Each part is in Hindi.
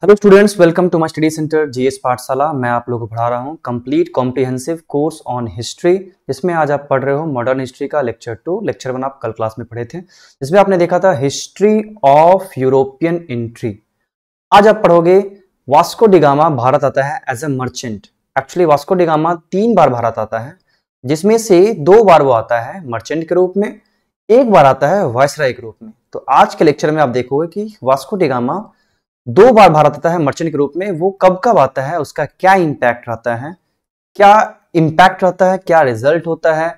Hello students, welcome to my study centre GS Pathshala. मैं आप लोगों को पढ़ा रहा हूँ complete comprehensive course on history, जिसमें आज आप पढ़ रहे हो मॉडर्न हिस्ट्री का लेक्चर 2। लेक्चर 1 आप कल क्लास में पढ़े थे, जिसमें आपने देखा था हिस्ट्री ऑफ यूरोपियन एंट्री। आज आप पढ़ोगे वास्को डी गामा भारत आता है as a merchant. Actually Vasco da Gama 3 बार भारत आता है, जिसमें से 2 बार वो आता है मर्चेंट के रूप में, 1 बार आता है वायसराय के रूप में। तो आज के लेक्चर में आप देखोगे कि वास्को डी गामा 2 बार भारत आता है मर्चेंट के रूप में। वो कब कब आता है, उसका क्या इंपैक्ट रहता है, क्या रिजल्ट होता है,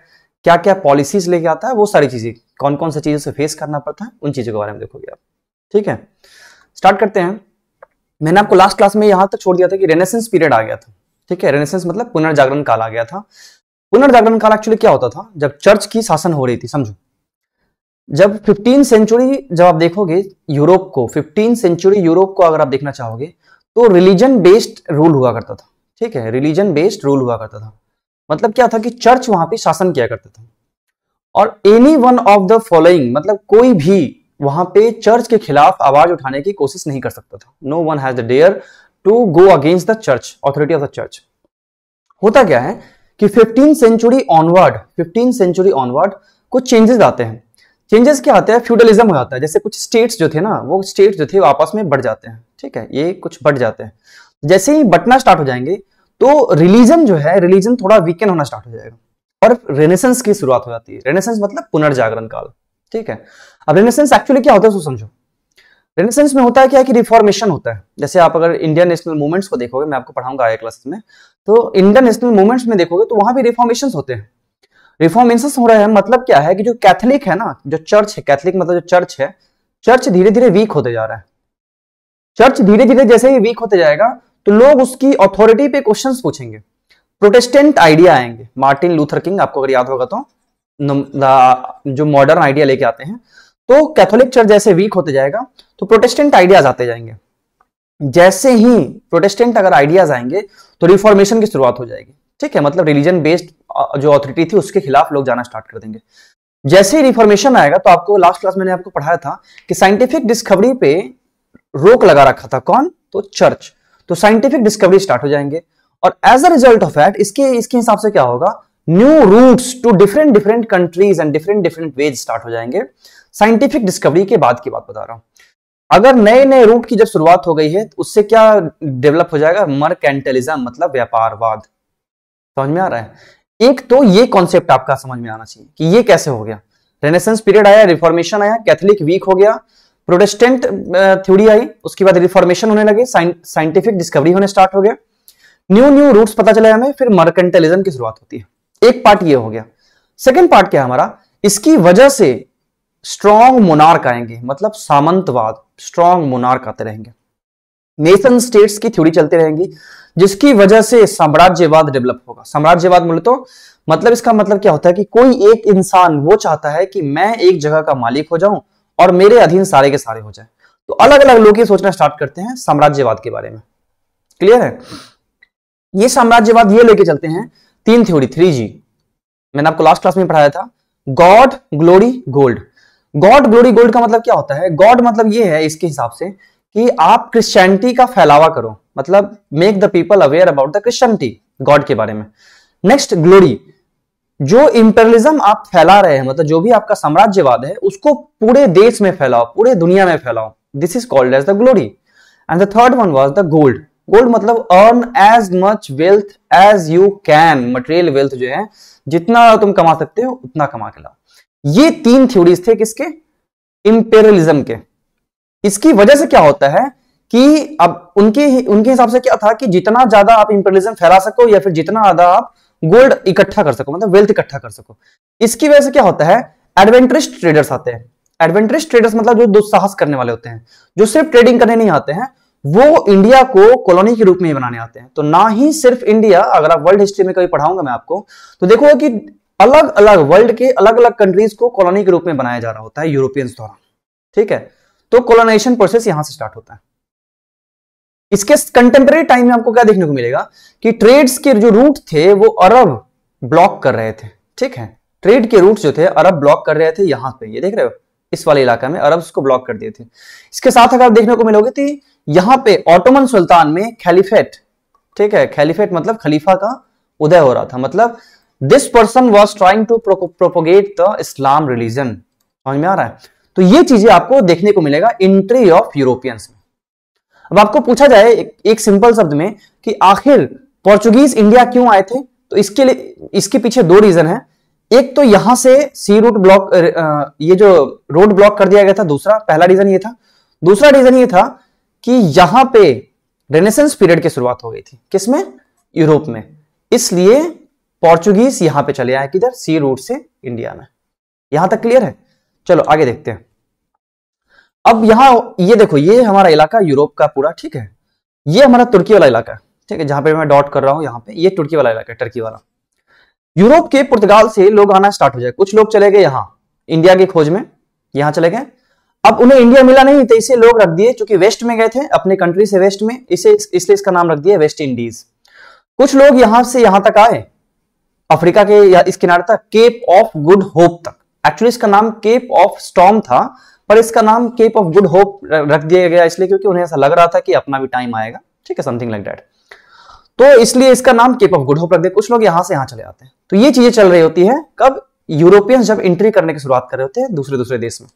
क्या क्या पॉलिसीज लेके आता है, वो सारी चीजें, कौन कौन सी चीजों से फेस करना पड़ता है, उन चीजों के बारे में देखोगे आप। ठीक है, स्टार्ट करते हैं। मैंने आपको लास्ट क्लास में यहां तक छोड़ दिया था कि रेनेसेंस पीरियड आ गया था। ठीक है, रेनेसेंस मतलब पुनर्जागरण काल आ गया था। पुनर्जागरण काल एक्चुअली क्या होता था, जब चर्च की शासन हो रही थी। समझो, जब 15 सेंचुरी जब आप देखोगे यूरोप को, 15 सेंचुरी यूरोप को अगर आप देखना चाहोगे तो रिलीजन बेस्ड रूल हुआ करता था। ठीक है, रिलीजन बेस्ड रूल हुआ करता था। मतलब क्या था कि चर्च वहां पे शासन किया करता था, और any one of the following, मतलब कोई भी वहां पे चर्च के खिलाफ आवाज उठाने की कोशिश नहीं कर सकता था। No one has the dare to go against the church, authority of the church. होता क्या है कि 15 सेंचुरी ऑनवर्ड कुछ चेंजेस आते हैं। चेंजेस क्या आते हैं, फ्यूडलिज्म हो जाता है। जैसे कुछ स्टेट्स जो थे ना, वो स्टेट्स जो थे वो आपस में बढ़ जाते हैं। ठीक है, ये कुछ बढ़ जाते हैं। जैसे ही बटना स्टार्ट हो जाएंगे तो रिलीजन जो है, रिलीजन थोड़ा वीकन होना स्टार्ट हो जाएगा, और रेनेसेंस की शुरुआत हो जाती है। रेनेसेंस मतलब पुनर्जागरण काल। ठीक है, अब रेनेसेंस एक्चुअली क्या होता है उसको समझो। रेनेसेंस में होता है क्या है कि रिफॉर्मेशन होता है। जैसे आप अगर इंडियन नेशनल मूवमेंट्स को देखोगे, मैं आपको पढ़ाऊंगा आगे क्लासेस में, तो इंडियन नेशनल मूवमेंट्स में देखोगे तो वहां भी रिफॉर्मेशन होते हैं। रिफॉर्मेशंस हो रहे हैं, मतलब क्या है कि जो कैथोलिक है ना, जो चर्च है, कैथोलिक मतलब जो चर्च है, चर्च धीरे धीरे वीक होते जा रहा है। चर्च धीरे धीरे जैसे ही वीक होते जाएगा तो लोग उसकी अथॉरिटी पे क्वेश्चंस पूछेंगे। प्रोटेस्टेंट आइडिया आएंगे। मार्टिन लूथर किंग, आपको अगर याद होगा तो, जो मॉडर्न आइडिया लेके आते हैं। तो कैथोलिक चर्च जैसे वीक होते जाएगा तो प्रोटेस्टेंट आइडियाज आते जाएंगे। जैसे ही प्रोटेस्टेंट अगर आइडियाज आएंगे तो रिफॉर्मेशन की शुरुआत हो जाएगी। ठीक है, मतलब रिलीजन बेस्ड जो अथॉरिटी थी उसके खिलाफ लोग जाना स्टार्ट कर देंगे। जैसे ही रिफॉर्मेशन आएगा तो आपको लास्ट क्लास मैंने आपको पढ़ाया था कि साइंटिफिक डिस्कवरी पे रोक लगा रखा था। कौन? तो चर्च। तो साइंटिफिक डिस्कवरी स्टार्ट हो जाएंगे, और as a result of that इसके हिसाब से क्या होगा, new routes to different countries and different ways start हो जाएंगे। साइंटिफिक डिस्कवरी के बाद की बात बता रहा हूं। अगर नए नए रूट की जब शुरुआत हो गई है तो उससे क्या डेवलप हो जाएगा, मर्केंटलिज्म मतलब व्यापारवाद। समझ में आ रहा है? एक तो ये कॉन्सेप्ट आपका समझ में आना चाहिए कि ये कैसे हो गया। रेनेसेंस पीरियड आया, रिफॉर्मेशन आया, कैथोलिक वीक हो गया, प्रोटेस्टेंट थ्योरी आई, उसके बाद रिफॉर्मेशन होने लगे, साइंटिफिक डिस्कवरी होने स्टार्ट हो गया, न्यू रूट्स पता चले हमें, फिर मर्केंटलिज्म की शुरुआत होती है। एक पार्ट ये हो गया। सेकेंड पार्ट क्या है हमारा, इसकी वजह से स्ट्रॉन्ग मोनार्क आएंगे, मतलब सामंतवाद, स्ट्रॉन्ग मोनार्क आते रहेंगे, नेशन स्टेट्स की थ्योरी चलती रहेंगी, जिसकी वजह से साम्राज्यवाद डेवलप होगा। साम्राज्यवाद बोले तो मतलब इसका मतलब क्या होता है कि कोई एक इंसान वो चाहता है कि मैं एक जगह का मालिक हो जाऊं और मेरे अधीन सारे के सारे हो जाए। तो अलग अलग लोग ये सोचना स्टार्ट करते हैं साम्राज्यवाद के बारे में। क्लियर है? ये साम्राज्यवाद ये लेके चलते हैं 3 थ्योरी, 3G। मैंने आपको लास्ट क्लास में पढ़ाया था, God, glory, gold. God, glory, gold का मतलब क्या होता है? गॉड मतलब ये है इसके हिसाब से कि आप क्रिश्चियनिटी का फैलावा करो, मतलब make the people aware about the Christianity, God के बारे में। नेक्स्ट ग्लोरी, जो इंपेरियलिज्म आप फैला रहे हैं, मतलब जो भी आपका साम्राज्यवाद है उसको पूरे देश में फैलाओ, पूरे दुनिया में फैलाओ, this is called as the glory. And the third one was the gold. Gold मतलब earn as much wealth as you can, material wealth जो है जितना तुम कमा सकते हो उतना कमा के लाओ। ये 3 थ्योरीज थे किसके? इंपेरियलिज्म के। इसकी वजह से क्या होता है कि अब उनके हिसाब से क्या था कि जितना ज्यादा आप इंपेरियलिज्म फैला सको या फिर जितना ज्यादा आप गोल्ड इकट्ठा कर सको, मतलब वेल्थ इकट्ठा कर सको। इसकी वजह से क्या होता है, एडवेंचरस ट्रेडर्स आते हैं। एडवेंचरस ट्रेडर्स मतलब जो दुस्साहस करने वाले होते हैं, जो सिर्फ ट्रेडिंग करने नहीं आते हैं, वो इंडिया को कॉलोनी के रूप में ही बनाने आते हैं। तो ना ही सिर्फ इंडिया, अगर आप वर्ल्ड हिस्ट्री में कभी पढ़ाऊंगा मैं आपको, तो देखोगे कि अलग अलग वर्ल्ड के अलग अलग कंट्रीज को कॉलोनी के रूप में बनाया जा रहा होता है यूरोपियंस द्वारा। ठीक है, तो कोलोनाइजेशन प्रोसेस यहां से स्टार्ट होता है। इसके कंटेम्परेरी टाइम में आपको क्या देखने को मिलेगा कि ट्रेड्स के जो रूट थे वो अरब ब्लॉक कर रहे थे। ठीक है, ट्रेड के रूट जो थे अरब ब्लॉक कर रहे थे। यहां पे ये देख रहे हो, इस वाले इलाका में अरब्स को ब्लॉक कर दिए थे। इसके साथ अगर देखने को मिलोगे तो यहां पे ऑटोमन सुल्तान में खलीफेट, ठीक है, खलीफेट मतलब खलीफा का उदय हो रहा था, मतलब this person was trying to propagate the Islam religion. समझ में आ रहा है? तो ये चीजें आपको देखने को मिलेगा एंट्री ऑफ यूरोपियंस में। अब आपको पूछा जाए एक सिंपल शब्द में कि आखिर पोर्चुगीज इंडिया क्यों आए थे, तो इसके लिए इसके पीछे दो रीजन है। एक तो यहां से सी रूट ब्लॉक, ये जो रोड ब्लॉक कर दिया गया था, दूसरा, पहला रीजन ये था। दूसरा रीजन ये था कि यहां पे रेनेसेंस पीरियड की शुरुआत हो गई थी, किसमें? यूरोप में। इसलिए पोर्चुगीज यहां पे चले आए, किधर? सी रूट से इंडिया में। यहां तक क्लियर है? चलो आगे देखते हैं। अब यहां ये देखो, ये हमारा इलाका यूरोप का पूरा, ठीक है। ये हमारा तुर्की वाला इलाका है, ठीक है, जहां पे मैं डॉट कर रहा हूं, यहां पे ये तुर्की वाला इलाका है, टर्की वाला। यूरोप के पुर्तगाल से लोग आना स्टार्ट हो जाए। कुछ लोग चले गए यहां इंडिया की खोज में, यहां चले गए। अब उन्हें इंडिया मिला नहीं, तो इसे लोग रख दिए, चूंकि वेस्ट में गए थे, अपने कंट्री से वेस्ट में, इसलिए इसका नाम रख दिया वेस्ट इंडीज। कुछ लोग यहां से यहां तक आए, अफ्रीका के या इस किनारे तक, केप ऑफ गुड होप तक। एक्चुअली इसका नाम केप ऑफ स्टॉर्म था, पर इसका नाम केप ऑफ गुड होप रख दिया गया इसलिए क्योंकि उन्हें ऐसा लग रहा था कि अपना भी टाइम आएगा, ठीक है, समथिंग लाइक दैट। तो इसलिए इसका नाम केप ऑफ गुड होप रख दिया। कुछ लोग यहां से यहां चले आते हैं। तो ये चीजें चल रही होती है कब? यूरोपियंस जब एंट्री करने की शुरुआत कर रहे होते हैं दूसरे देश में।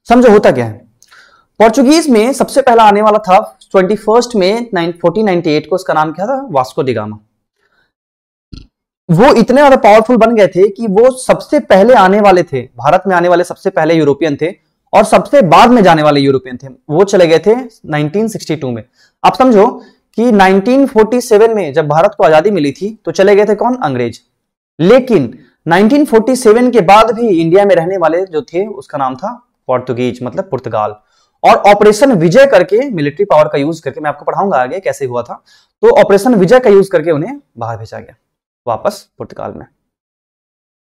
समझो होता क्या है। पोर्चुगीज में सबसे पहला आने वाला था 21 में 1498 को, उसका नाम क्या था? Vasco da gamma. वो इतने ज्यादा पावरफुल बन गए थे कि वो सबसे पहले आने वाले थे, भारत में आने वाले सबसे पहले यूरोपियन थे, और सबसे बाद में जाने वाले यूरोपियन थे। वो चले गए थे 1962 में। आप समझो कि 1947 में जब भारत को आजादी मिली थी तो चले गए थे कौन? अंग्रेज। लेकिन 1947 के बाद भी इंडिया में रहने वाले जो थे उसका नाम था पोर्तुगीज, मतलब पुर्तगाल। और ऑपरेशन विजय करके, मिलिट्री पावर का यूज करके, मैं आपको पढ़ाऊंगा आगे कैसे हुआ था, तो ऑपरेशन विजय का यूज करके उन्हें बाहर भेजा गया वापस पुर्तगाल में।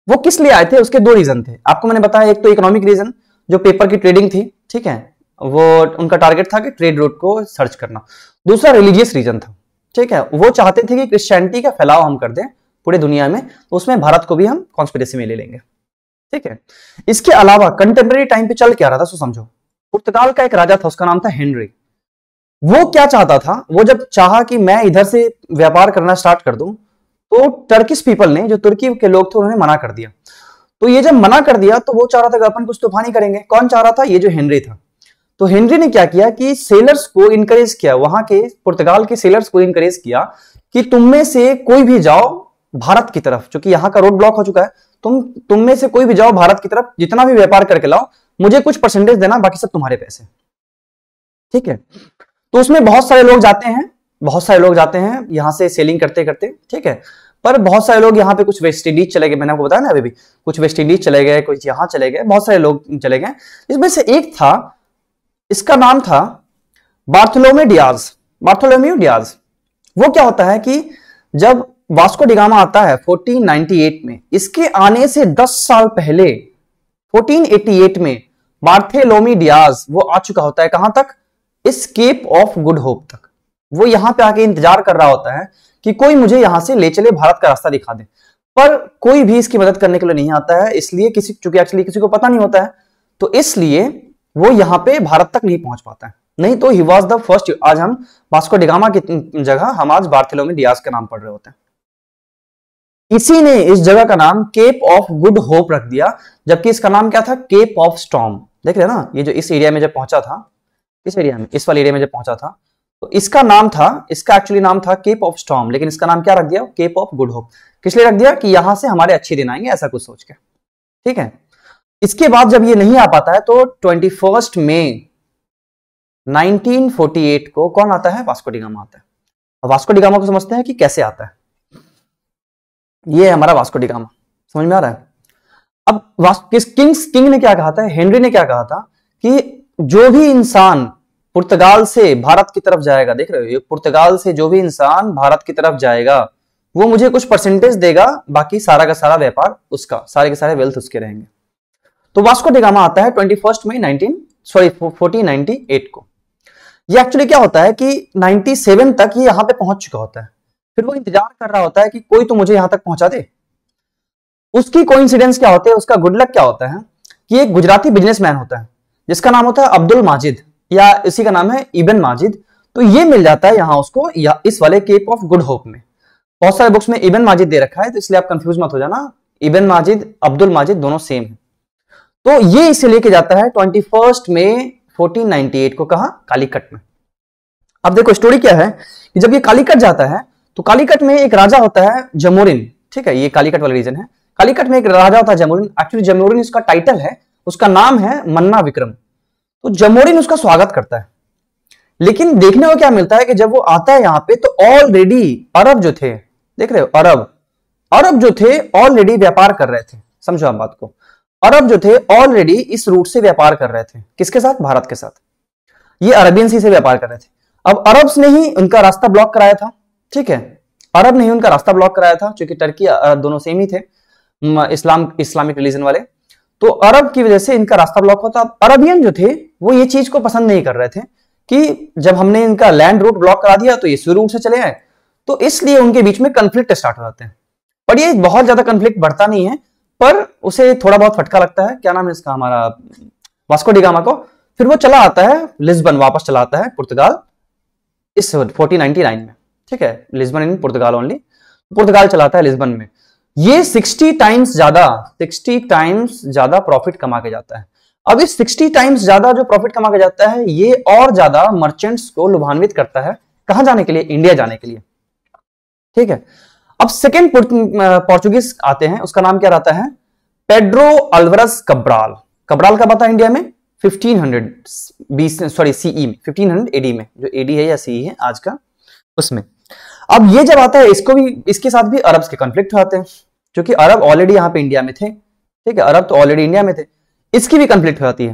वो किस लिए आए थे? उसके दो रीजन थे, आपको मैंने बताया। एक तो इकोनॉमिक रीजन, जो पेपर की ट्रेडिंग थी, ठीक है, वो उनका टारगेट था कि ट्रेड रूट को सर्च करना। दूसरा रिलीजियस रीजन था, ठीक है, वो चाहते थे कि क्रिश्चियनिटी का फैलाव हम कर दें पूरे दुनिया में, तो उसमें भारत को भी हम कॉन्स्पिरेसी में ले लेंगे, ठीक है। इसके अलावा कंटेम्प्रेरी टाइम पे चल क्या रहा था, सो समझो। पुर्तगाल का एक राजा था, उसका नाम था हेनरी। वो क्या चाहता था? वो जब चाहा कि मैं इधर से व्यापार करना स्टार्ट कर दूं, तो टर्किश पीपल ने, जो तुर्की के लोग थे, उन्होंने मना कर दिया। तो ये जब मना कर दिया तो वो चाह रहा था कि अपन कुछ तूफानी करेंगे। कौन चाह रहा था? ये जो हेनरी था। तो हेनरी ने क्या किया कि सेलर्स को इनकरेज किया, वहां के पुर्तगाल के सेलर्स को इनकरेज किया कि तुम में से कोई भी जाओ भारत की तरफ, क्योंकि यहां का रोड ब्लॉक हो चुका है, तुम में से कोई भी जाओ भारत की तरफ, जितना भी व्यापार करके लाओ, मुझे कुछ परसेंटेज देना, बाकी सब तुम्हारे पैसे, ठीक है। तो उसमें बहुत सारे लोग जाते हैं यहां से सेलिंग करते करते, ठीक है। पर बहुत सारे लोग यहाँ पे, कुछ वेस्ट इंडीज चले गए, मैंने आपको बताया ना अभी भी, कुछ वेस्ट इंडीज चले गए, कुछ यहां चले गए, बहुत सारे लोग चले गए। इसमें से एक था, इसका नाम था बार्थोलोम्यू डियाज। वो क्या होता है कि जब वास्को डी गामा आता है 1498 में, इसके आने से 10 साल पहले 1488 में बार्थोलोम्यू डियाज वो आ चुका होता है। कहां तक? इस केप ऑफ गुड होप तक। वो यहां पे आके इंतजार कर रहा होता है कि कोई मुझे यहां से ले चले, भारत का रास्ता दिखा दे, पर कोई भी इसकी मदद करने के लिए नहीं आता है। इसलिए चूंकि एक्चुअली किसी को पता नहीं होता है, तो इसलिए वो यहां पे भारत तक नहीं पहुंच पाता है। नहीं तो ही वॉज द फर्स्ट। आज हम वास्को डी गामा की जगह हम आज बार्थोलोम्यू डियाज का नाम पढ़ रहे होते हैं। इसी ने इस जगह का नाम केप ऑफ गुड होप रख दिया, जबकि इसका नाम क्या था? Cape of Storm. देख रहे ना, ये जो इस एरिया में जब पहुंचा था, इस एरिया में, इस वाले एरिया में जब पहुंचा था, तो इसका नाम था, इसका एक्चुअली नाम था केप ऑफ स्टॉर्म, लेकिन इसका नाम क्या रख दिया? Cape of Good Hope. किस लिए रख दिया? कि यहां से हमारे अच्छे दिन आएंगे, ऐसा कुछ सोच के, ठीक है। इसके बाद जब ये नहीं आ पाता है तो 21 मई 1948 को कौन आता है? वास्को डी गामा आता है। अब वास्को डी गामा को समझते हैं कि कैसे आता है। ये है हमारा वास्को डी गामा, समझ में आ रहा है? अब किंग ने क्या कहा था? हेनरी ने क्या कहा था कि जो भी इंसान पुर्तगाल से भारत की तरफ जाएगा, देख रहे हो, पुर्तगाल से जो भी इंसान भारत की तरफ जाएगा, वो मुझे कुछ परसेंटेज देगा, बाकी सारा का सारा व्यापार उसका, सारे के सारे वेल्थ उसके रहेंगे। तो वास्को डी गामा आता है 21 मई 1498 को। ये एक्चुअली क्या होता है कि 97 तक ये यहां पे पहुंच चुका होता है। फिर वो इंतजार कर रहा होता है कि कोई तो मुझे यहां तक पहुंचा दे। उसकी कोइंसिडेंस क्या होते हैं, उसका गुड लक क्या होता है कि एक गुजराती बिजनेसमैन होता है जिसका नाम होता है अब्दुल माजिद, या इसी का नाम है इब्न माजिद। तो ये मिल जाता है यहां उसको या इस वाले केप ऑफ गुड होप में। बहुत सारे बुक्स में इब्न माजिद दे रखा है, तो इसलिए आप कंफ्यूज मत हो जाना, इब्न माजिद अब्दुल माजिद दोनों सेम है। तो ये इसे लेके जाता है 21 मई 1498 को, कहा? कालीकट में। अब देखो स्टोरी क्या है कि जब ये कालीकट जाता है तो कालीकट में एक राजा होता है जमोरिन, ठीक है, ये कालीकट वाला रीजन है। कालीकट में एक राजा होता है जमोरिन, एक्चुअली जमोरिन उसका टाइटल है, उसका नाम है मन्ना विक्रम। तो जमोरिन उसका स्वागत करता है, लेकिन देखने को क्या मिलता है कि जब वो आता है यहां पे तो ऑलरेडी अरब जो थे, देख रहे हो, अरब जो थे ऑलरेडी व्यापार कर रहे थे। समझो आप बात को, अरब जो थे ऑलरेडी इस रूट से व्यापार कर रहे थे, किसके साथ? भारत के साथ। ये अरबियन सी से व्यापार कर रहे थे। अब अरब्स ने ही उनका रास्ता ब्लॉक कराया था, ठीक है, अरब ने ही उनका रास्ता ब्लॉक कराया था, क्योंकि टर्की अरब दोनों सेम ही थे, इस्लामिक रिलीजन वाले। तो अरब की वजह से इनका रास्ता ब्लॉक होता। अब अरबियन जो थे वो ये चीज को पसंद नहीं कर रहे थे कि जब हमने इनका लैंड रूट ब्लॉक करा दिया तो ये इस रूट से चले आए, तो इसलिए उनके बीच में कंफ्लिक्ट स्टार्ट हो जाते हैं। पर ये बहुत ज्यादा कंफ्लिक्ट बढ़ता नहीं है, पर उसे थोड़ा बहुत फटका लगता है। क्या नाम है इसका, हमारा वास्को डी गामा को। फिर वो चला आता है लिस्बन, वापस चला आता है पुर्तगाल इस 1499 में, ठीक है, लिस्बन इन पुर्तगाल ओनली, पुर्तगाल चलाता है लिस्बन में। ये 60 टाइम्स ज्यादा प्रॉफिट कमा के जाता है। अब इस 60 टाइम्स ज्यादा जो प्रॉफिट कमा के जाता है, ये और ज्यादा मर्चेंट्स को लुभान्वित करता है, कहां जाने के लिए? इंडिया जाने के लिए, ठीक है। अब सेकेंड पोर्चुगीज आते हैं, उसका नाम क्या रहता है? Pedro Alvarez Cabral. कब्राल कब आता है इंडिया में? 1500 सीई में, 1500 एडी में, जो एडी है या सीई है आज का, उसमें। अब ये जब आता है, इसके साथ भी अरब्स के कॉन्फ्लिक्ट होते हैं, क्योंकि अरब ऑलरेडी यहां पे इंडिया में थे, ठीक है, अरब तो ऑलरेडी इंडिया में थे, इसकी भी कॉन्फ्लिक्ट हो जाती है।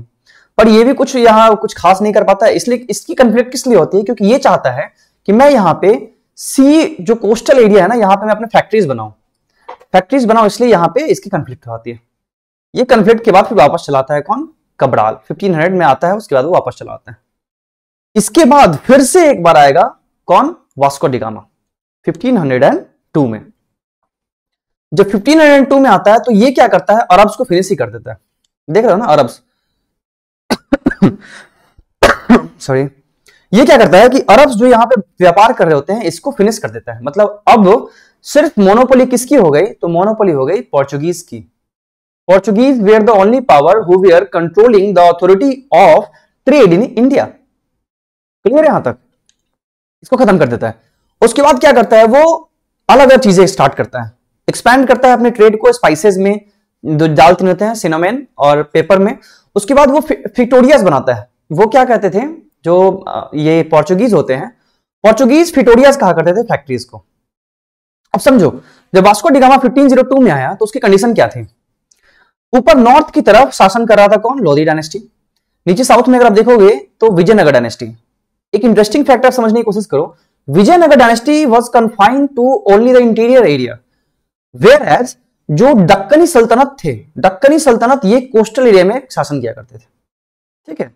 पर ये भी कुछ यहां कुछ खास नहीं कर पाता है, इसलिए इसकी कॉन्फ्लिक्ट किस लिए होती है? क्योंकि ये चाहता है कि मैं यहां पे जो कोस्टल एरिया है ना, यहां पे मैं अपने फैक्ट्रीज बनाऊं, इसलिए यहां पे इसकी कॉन्फ्लिक्ट हो जाती है। ये कॉन्फ्लिक्ट के बाद फिर वापस चलाता है कौन? कब्राल। 1500 में आता है, उसके बाद वो वापस चलाता है। इसके बाद फिर से एक बार आएगा कौन? वास्को डी गामा 1502 में। जब 1502 में आता है तो ये क्या करता है? अरब्स को फिनिश ही कर देता है। देख रहे हो ना अरब्स सॉरी, ये क्या करता है कि अरब्स जो यहां पे व्यापार कर रहे होते हैं इसको फिनिश कर देता है। मतलब अब सिर्फ मोनोपोली किसकी हो गई? तो मोनोपोली हो गई पोर्चुगीज की। Portuguese were the only power who were controlling the authority of trade in India. Clear है यहां तक? इसको खत्म कर देता है। उसके बाद क्या करता है? वो अलग अलग चीजें स्टार्ट करता है, एक्सपैंड करता है अपने ट्रेड को। स्पाइसेस में डालते रहते हैं, सिनेमन और पेपर में। उसके बाद वो फिक्टोरियाज बनाता है। वो क्या कहते थे जो ये पोर्चुगीज होते हैं, पोर्चुगीज फिटोरियाज कहा करते थे फैक्ट्रीज को। अब समझो, जब वास्को डी गामा 1502 में आया तो उसकी कंडीशन क्या थी? ऊपर नॉर्थ की तरफ शासन कर रहा था कौन? लोधी डायनेस्टी। नीचे साउथ में अगर आप देखोगे तो विजयनगर डायनेस्टी। एक इंटरेस्टिंग फैक्ट आप समझने की कोशिश करो, Vijayanagar dynasty was confined to only the interior area, whereas जो दक्कनी सल्तनत थे, दक्कनी सल्तनत ये कोस्टल एरिया में शासन किया करते थे, ठीक है।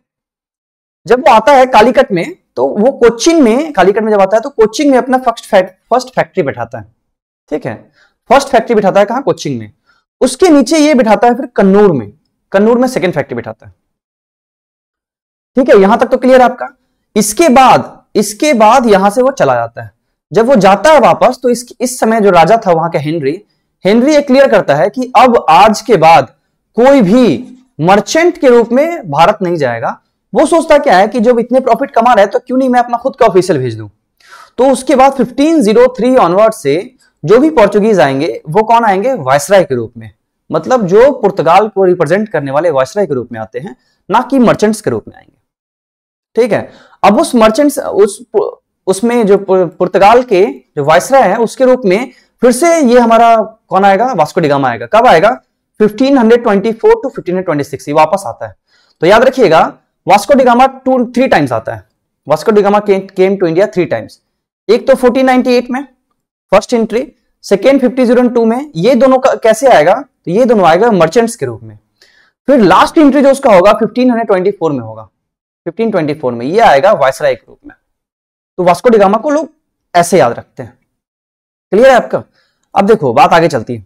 जब वो आता है कालीकट में तो वो कोचिन में, कालीकट में जब आता है तो कोचिन में अपना फर्स्ट फैक्ट्री बैठाता है, ठीक है। फर्स्ट फैक्ट्री बिठाता है कहां? कोचिन में। उसके नीचे ये बिठाता है फिर कन्नूर में सेकंड फैक्ट्री बिठाता है, ठीक है। यहां तक तो क्लियर है आपका। इसके बाद यहां से वो चला जाता है। जब वो जाता है वापस तो इस समय जो राजा था वहां का हेनरी ये क्लियर करता है कि अब आज के बाद कोई भी मर्चेंट के रूप में भारत नहीं जाएगा। वो सोचता क्या है कि जब इतने प्रॉफिट कमा रहे हैं तो क्यों नहीं मैं अपना खुद का ऑफिशियल भेज दूं। तो उसके बाद 1503 ऑनवर्ड से जो भी पोर्चुगीज आएंगे वो कौन आएंगे? वायसराय के रूप में। मतलब जो पुर्तगाल को रिप्रेजेंट करने वाले वायसराय के रूप में आते हैं, ना कि मर्चेंट्स के रूप में आएंगे, ठीक है। अब उस मर्चेंट्स उसमें जो पुर्तगाल के जो वायसराय है उसके रूप में फिर से ये हमारा कौन आएगा? वास्को डी गामा आएगा। कब आएगा? 1524 टू 1526 ये वापस आता है। तो याद रखिएगा वास्को डी गामा 3 टाइम्स आता है। Vasco da Gama came to India 3 times. एक तो 1498 में फर्स्ट एंट्री, सेकेंड 1502 में। ये दोनों कैसे आएगा? तो ये दोनों आएगा मर्चेंट्स के रूप में। फिर लास्ट एंट्री जो उसका होगा 1524 में होगा, 1524 में ये आएगा वायसराय के रूप में। तो वास्को डी गामा को लोग ऐसे याद रखते हैं। क्लियर है आपका? अब देखो बात आगे चलती है।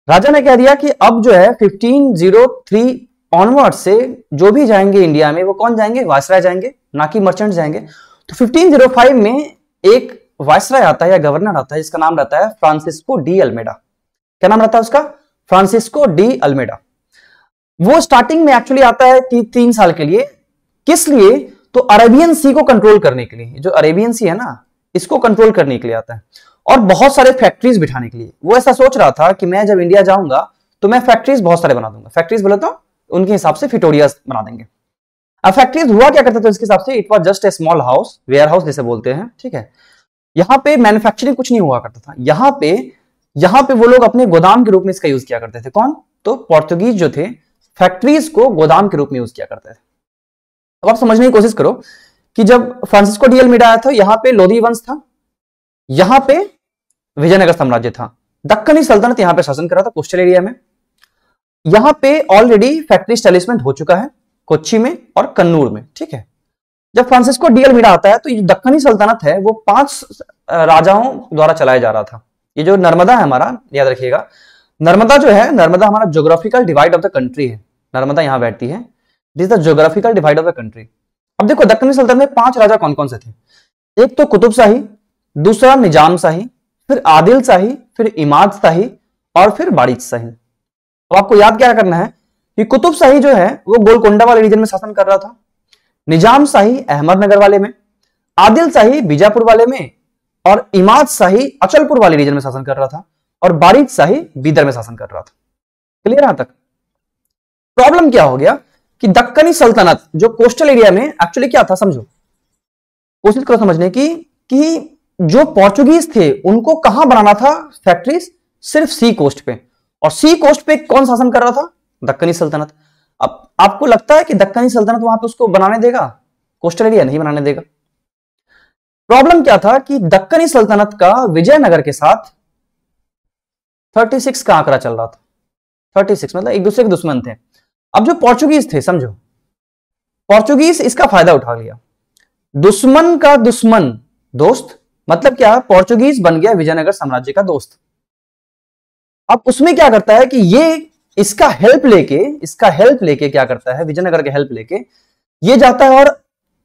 राजा ने कह दिया कि अब जो है 1503 ऑनवर्ड से जो भी जाएंगे इंडिया में वो कौन जाएंगे, वायसराय जाएंगे, ना कि मर्चेंट जाएंगे। तो 1505 में एक वायसराय आता है या गवर्नर आता है जिसका नाम रहता है फ्रांसिस्को डी अल्मेडा। क्या नाम रहता है उसका? Francisco de Almeida. वो स्टार्टिंग में एक्चुअली आता है 3 साल के लिए। किस लिए? तो अरेबियन सी को कंट्रोल करने के लिए। जो अरेबियन सी है ना, इसको कंट्रोल करने के लिए आता है और बहुत सारे फैक्ट्रीज बिठाने के लिए। वो ऐसा सोच रहा था कि मैं जब इंडिया जाऊंगा तो मैं फैक्ट्रीज बहुत सारे बना दूंगा। फैक्ट्रीज बोले तो उनके हिसाब से फिटोरियाज बना देंगे। अब फैक्ट्रीज हुआ क्या करते थे उसके हिसाब से, it was just a small house, warehouse जिसे बोलते हैं, ठीक है। यहाँ पे मैन्युफैक्चरिंग कुछ नहीं हुआ करता था। यहाँ पे वो लोग अपने गोदाम के रूप में इसका यूज किया करते थे। कौन? तो पोर्तुगीज जो थे फैक्ट्रीज को गोदाम के रूप में यूज किया करते थे। अब आप समझने की कोशिश करो कि जब फ्रांसिस्को डी अल्मेडा आया था, यहाँ पे लोधी वंश था, यहाँ पे विजयनगर साम्राज्य था, दक्कनी सल्तनत यहाँ पे शासन कर रहा था कोस्टल एरिया में। यहाँ पे ऑलरेडी फैक्ट्री स्टैब्लिशमेंट हो चुका है कोच्चि में और कन्नूर में, ठीक है। जब फ्रांसिस्को डी अल्मेडा आता है तो ये दक्कनी सल्तनत है वो 5 राजाओं द्वारा चलाया जा रहा था। ये जो नर्मदा है हमारा, याद रखिएगा, नर्मदा जो है, नर्मदा हमारा geographical divide of the country है। नर्मदा यहां बैठती है, this the geographical divide of the country. अब देखो दक्कनी सल्तनत में 5 राजा कौन कौन से थे? एक तो कुतुब शाही, दूसरा निजाम शाही, फिर आदिल शाही, फिर इमाद शाही और फिर बारिश शाही। अब आपको याद क्या करना है कि कुतुब शाही जो है वो गोलकोंडा वाले रीजन में शासन कर रहा था, निजाम शाही अहमदनगर वाले में, आदिल शाही बीजापुर वाले में और इमाद शाही अचलपुर वाले रीजन में शासन कर रहा था और बारिश शाही बीदर में शासन कर रहा था। क्लियर यहां तक? प्रॉब्लम क्या हो गया कि दक्कनी सल्तनत जो कोस्टल एरिया में एक्चुअली क्या था, समझो, कोशिश करो समझने की कि जो पोर्चुगीज थे उनको कहां बनाना था फैक्ट्रीज? सिर्फ सी कोस्ट पे। और सी कोस्ट पे कौन शासन कर रहा था? दक्कनी सल्तनत। अब आपको लगता है कि दक्कनी सल्तनत वहां पे उसको बनाने देगा? कोस्टल एरिया नहीं बनाने देगा। प्रॉब्लम क्या था कि दक्कनी सल्तनत का विजयनगर के साथ 36 का आंकड़ा चल रहा था। 36 मतलब एक दूसरे के दुश्मन थे। अब जो पोर्चुगीज थे, समझो, पोर्चुगीज इसका फायदा उठा लिया। दुश्मन का दुश्मन दोस्त, मतलब क्या? पोर्चुगीज बन गया विजयनगर साम्राज्य का दोस्त। अब उसमें क्या करता है कि ये इसका हेल्प लेके क्या करता है, विजयनगर के हेल्प लेके ये जाता है और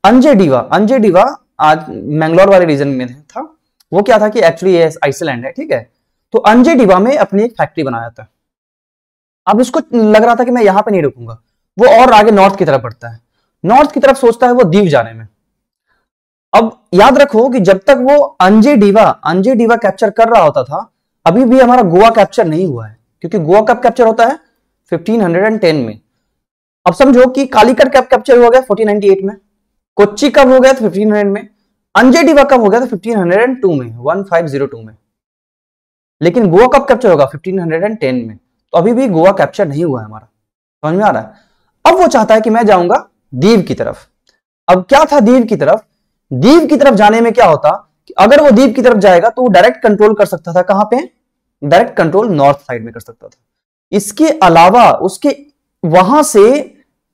अंजेडीवा आज मैंगलोर वाले रीजन में था। वो क्या था कि एक्चुअली ये आइसलैंड है, ठीक है। तो अंजेडीवा में अपनी एक फैक्ट्री बनाया था। अब उसको लग रहा था कि मैं यहां पे नहीं रुकूंगा, वो और आगे नॉर्थ की तरफ बढ़ता है, नॉर्थ की तरफ सोचता है वो दीव जाने में। अब याद रखो कि जब तक वो अंजेडीवा कैप्चर कर रहा होता था, अभी भी हमारा गोवा कैप्चर नहीं हुआ है, क्योंकि गोवा कब कैप्चर होता है? 1510 में। अब समझो कि कालीकट कब कैप्चर हो गया? 1498 में। कोच्चि कब हो गया था? 1500 में। अंजेडीवा कब हो गया था? 1502 में, 1502 में। लेकिन गोवा कब कैप्चर होगा? 1510 में। तो अभी भी गोवा कैप्चर नहीं हुआ है हमारा। समझ में आ रहा है? अब वो चाहता है कि मैं जाऊंगा दीव की तरफ। अब क्या था दीव की तरफ? दीव की तरफ जाने में क्या होता कि अगर वो दीव की तरफ जाएगा तो वो डायरेक्ट कंट्रोल कर सकता था। कहां पे? डायरेक्ट कंट्रोल नॉर्थ साइड में कर सकता था। इसके अलावा उसके वहां से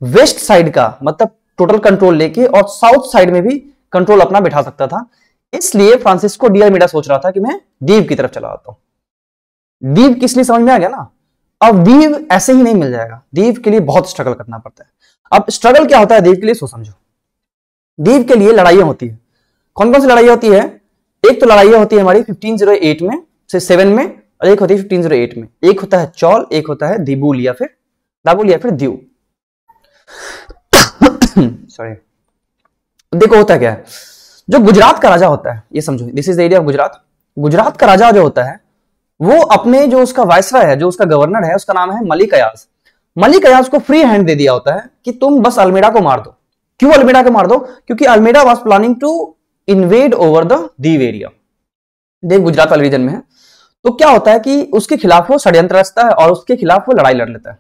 वेस्ट साइड का मतलब टोटल कंट्रोल लेके और साउथ साइड में भी कंट्रोल अपना बिठा सकता था। इसलिए फ्रांसिस्को डी अल्मेडा सोच रहा था कि मैं दीव की तरफ चला आता हूं। दीव किस लिए? समझ में आ गया ना? अब दीव ऐसे ही नहीं मिल जाएगा, दीव के लिए बहुत स्ट्रगल करना पड़ता है। अब स्ट्रगल क्या होता है दीव के लिए, सो समझो। दीव के लिए लड़ाइयां होती है। कौन कौन सी लड़ाइयां होती है? एक तो लड़ाइयां होती है हमारी 1508 में से 7 में, और एक होती है 1508 में। एक होता है चौल, एक होता है दाबुल या फिर दीव। सॉरी। देखो होता क्या है, जो गुजरात का राजा होता है, ये समझो, this is the area of Gujarat. Gujarat का राजा जो होता है वो अपने जो उसका वायसराय है, जो उसका गवर्नर है, उसका नाम है मलिक अयाज। मलिक अयाज को फ्री हैंड दे दिया होता है कि तुम बस अल्मेडा को मार दो। क्यों अल्मेडा को मार दो? क्योंकि Almeida was planning to invade over the Diu area. देव गुजरात वाले रीजन में है। तो क्या होता है कि उसके खिलाफ वो षड्यंत्र रचता है और उसके खिलाफ वो लड़ाई लड़ लेता है।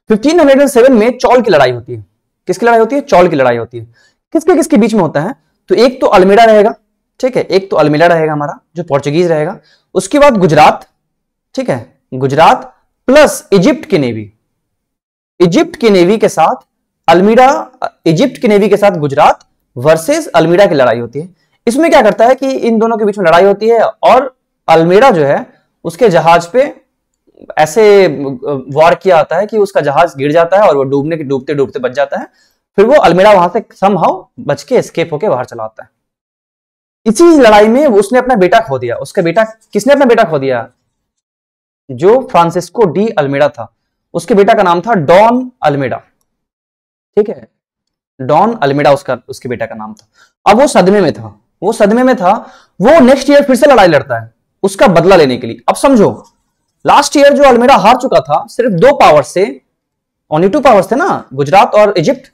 1507 में चौल की लड़ाई होती है। किसकी लड़ाई होती है? चौल की लड़ाई होती है। किसके बीच में होता है? तो एक तो अल्मेडा रहेगा, ठीक है, एक तो अल्मेडा रहेगा हमारा जो पोर्चुगीज रहेगा। उसके बाद गुजरात, ठीक है, गुजरात प्लस इजिप्ट की नेवी। इजिप्ट की नेवी के साथ अल्मेडा, इजिप्ट की नेवी के साथ गुजरात वर्सेस अल्मेडा की लड़ाई होती है। इसमें क्या करता है कि इन दोनों के बीच में लड़ाई होती है और अल्मेडा जो है उसके जहाज पे ऐसे वॉर किया होता है कि उसका जहाज गिर जाता है और वो डूबते डूबते बच जाता है, फिर वो अल्मेडा वहां से समहाउ बच के एस्केप होके बाहर चला आता है। इसी लड़ाई में उसने अपना बेटा खो दिया। उसका बेटा, किसने अपना बेटा खो दिया? जो फ्रांसिस्को डी अल्मेडा था, उसके बेटा का नाम था डॉन अल्मेडा। ठीक है, डॉन अल्मेडा उसके बेटा का नाम था। अब वो सदमे में था, वो नेक्स्ट ईयर फिर से लड़ाई लड़ता है उसका बदला लेने के लिए। अब समझो, लास्ट ईयर जो अल्मेडा हार चुका था सिर्फ 2 पावर से, ओनली 2 पावर्स थे ना, गुजरात और इजिप्ट।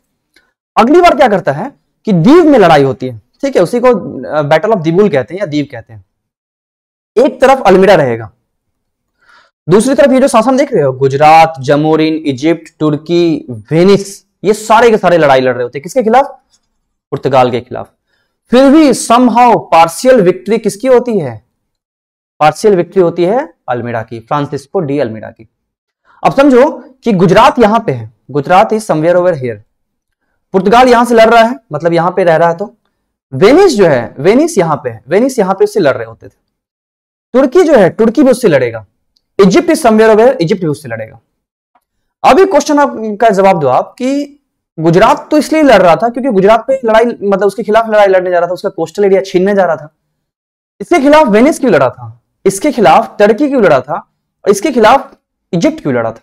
अगली बार क्या करता है कि दीव में लड़ाई होती है। ठीक है, उसी को बैटल ऑफ दिबुल कहते हैं या दीव कहते हैं। एक तरफ अल्मेडा रहेगा, दूसरी तरफ ये जो शासन देख रहे हो, गुजरात, जमोरिन, इजिप्ट, तुर्की, वेनिस, ये सारे के सारे लड़ाई लड़ रहे होते। किसके खिलाफ? पुर्तगाल के खिलाफ। फिर भी समहाउ पार्शियल विक्ट्री किसकी होती है? पार्शियल विक्ट्री होती है अल्मेडा की, फ्रांसिस्को डी अल्मेडा की। अब समझो कि गुजरात यहां पे है, Gujarat is somewhere over here, पुर्तगाल यहां से लड़ रहा है, मतलब यहां पे रह रहा है, तो वेनिस जो है, वेनिस यहां पे है, वेनिस यहां पे उससे लड़ रहे होते थे। तुर्की जो है, तुर्की भी उससे लड़ेगा। Egypt is somewhere over, Egypt भी उससे लड़ेगा। अभी क्वेश्चन का जवाब दो आप कि गुजरात तो इसलिए लड़ रहा था क्योंकि गुजरात पे लड़ाई, मतलब उसके खिलाफ लड़ाई लड़ने जा रहा था, उसका कोस्टल एरिया छीनने जा रहा था। इसके खिलाफ वेनिस क्यों लड़ा था? इसके खिलाफ टर्की क्यों लड़ा था? और इसके खिलाफ इजिप्ट क्यों लड़ा था?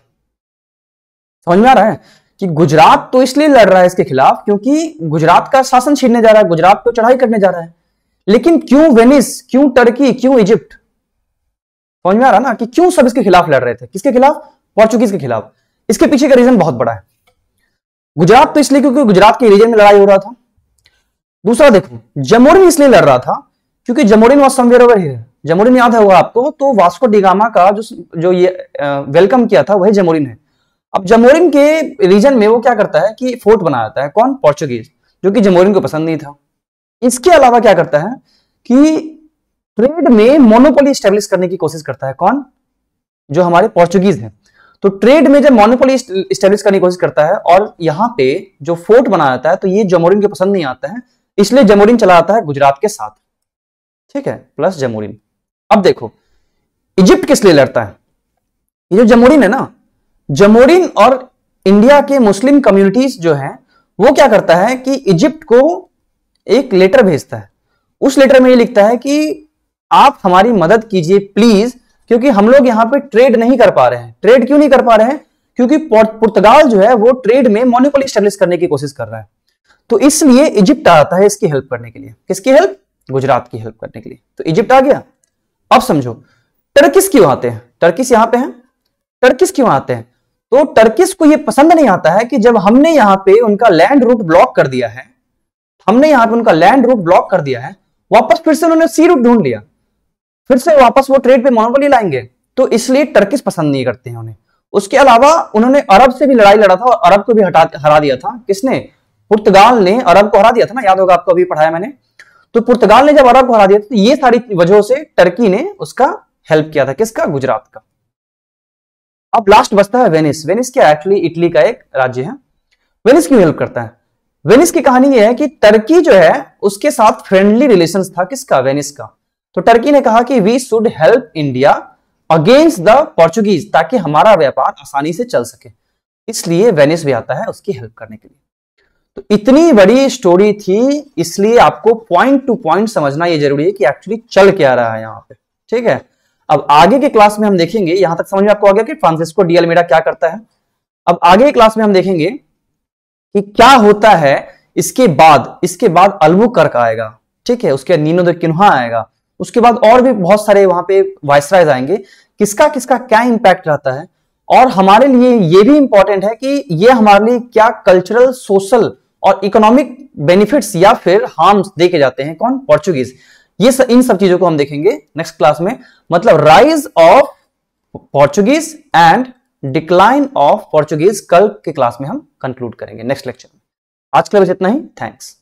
समझ में आ रहा है कि गुजरात तो इसलिए लड़ रहा है इसके खिलाफ क्योंकि गुजरात का शासन छीनने जा रहा है, गुजरात पे चढ़ाई करने जा रहा है। लेकिन क्यों वेनिस, क्यों टर्की, क्यों इजिप्ट? समझ में आ रहा ना कि क्यों सब इसके खिलाफ लड़ रहे थे? किसके खिलाफ? पोर्चुगीज के खिलाफ। इसके पीछे का रीजन बहुत बड़ा है। गुजरात तो इसलिए क्योंकि गुजरात के रीजन में लड़ाई हो रहा था। दूसरा देखो, जमोरिन इसलिए लड़ रहा था क्योंकि Zamorin was somewhere over here. Zamorin याद होगा आपको, तो वास्को डी गामा का जो ये वेलकम किया था वही जमोरिन है। अब जमोरिन के रीजन में वो क्या करता है कि फोर्ट बनाता है, कौन? पोर्चुगीज, जो कि जमोरिन को पसंद नहीं था। इसके अलावा क्या करता है कि ट्रेड में मोनोपोली स्टैब्लिश करने की कोशिश करता है, कौन? जो हमारे पोर्चुगीज हैं। तो ट्रेड में जब मोनोपोली स्टैब्लिश करने की कोशिश करता है और यहां पे जो फोर्ट बनाता है, तो ये जमोरिन को पसंद नहीं आता है, इसलिए जमोरिन चला आता है गुजरात के साथ। ठीक है, प्लस जमोरिन। अब देखो, इजिप्ट किस लिए लड़ता है? ये जो जमोरिन है ना, जमोरिन और इंडिया के मुस्लिम कम्युनिटीज जो हैं, वो क्या करता है कि इजिप्ट को एक लेटर भेजता है। उस लेटर में ये लिखता है कि आप हमारी मदद कीजिए प्लीज, क्योंकि हम लोग यहां पे ट्रेड नहीं कर पा रहे हैं। ट्रेड क्यों नहीं कर पा रहे हैं? क्योंकि पुर्तगाल जो है वो ट्रेड में मोनोपोली स्टैब्लिश करने की कोशिश कर रहा है। तो इसलिए इजिप्ट आता है इसकी हेल्प करने के लिए। किसकी हेल्प? गुजरात की हेल्प करने के लिए। तो इजिप्ट आ गया। अब समझो, टर्किस क्यों आते हैं? टर्किस यहां पे हैं, टर्किस क्यों आते हैं? तो टर्किस को यह पसंद नहीं आता है कि जब हमने यहां पे उनका लैंड रूट ब्लॉक कर दिया है, वापस फिर से उन्होंने सी रूट ढूंढ लिया, फिर से वापस वो ट्रेड पे मोनोपोली लाएंगे, तो इसलिए टर्किस पसंद नहीं करते हैं उन्हें। उसके अलावा उन्होंने अरब से भी लड़ाई लड़ा था और अरब को भी हरा दिया था। किसने? पुर्तगाल ने अरब को हरा दिया था ना, याद होगा आपको, अभी पढ़ाया मैंने। तो पुर्तगाल ने जब अरब को हरा दिया था, तो ये सारी वजहों से टर्की ने उसका हेल्प किया था। किसका? गुजरात का। अब लास्ट बचता है वेनिस। वेनिस क्या? एक्चुअली इटली का एक राज्य है। वेनिस क्यों हेल्प करता है? वेनिस की कहानी यह है कि टर्की जो है उसके साथ फ्रेंडली रिलेशंस था। किसका? वेनिस का। तो टर्की ने कहा कि we should help India against the Portuguese, ताकि हमारा व्यापार आसानी से चल सके। इसलिए वेनिस भी आता है उसकी हेल्प करने के लिए। तो इतनी बड़ी स्टोरी थी, इसलिए आपको पॉइंट टू पॉइंट समझना यह जरूरी है कि एक्चुअली चल क्या रहा है यहां पे। ठीक है, अब आगे के क्लास में हम देखेंगे, यहां तक समझ में आपको आ गया कि फ्रांसिस्को डी अल्मेडा क्या करता है। अब आगे के क्लास में हम देखेंगे कि क्या होता है इसके बाद अल्बुकर्क आएगा। ठीक है, उसके नीनो द किन्हा आएगा, उसके बाद और भी बहुत सारे वहां पे वायसरायज आएंगे। किसका किसका क्या इंपैक्ट रहता है, और हमारे लिए ये भी इंपॉर्टेंट है कि ये हमारे लिए क्या कल्चरल, सोशल और इकोनॉमिक बेनिफिट्स या फिर हार्म्स देके जाते हैं। कौन? पोर्चुगीज। इन सब चीजों को हम देखेंगे नेक्स्ट क्लास में। मतलब rise of Portuguese and decline of Portuguese कल के क्लास में हम कंक्लूड करेंगे नेक्स्ट लेक्चर में। आज के लिए बस इतना ही। थैंक्स।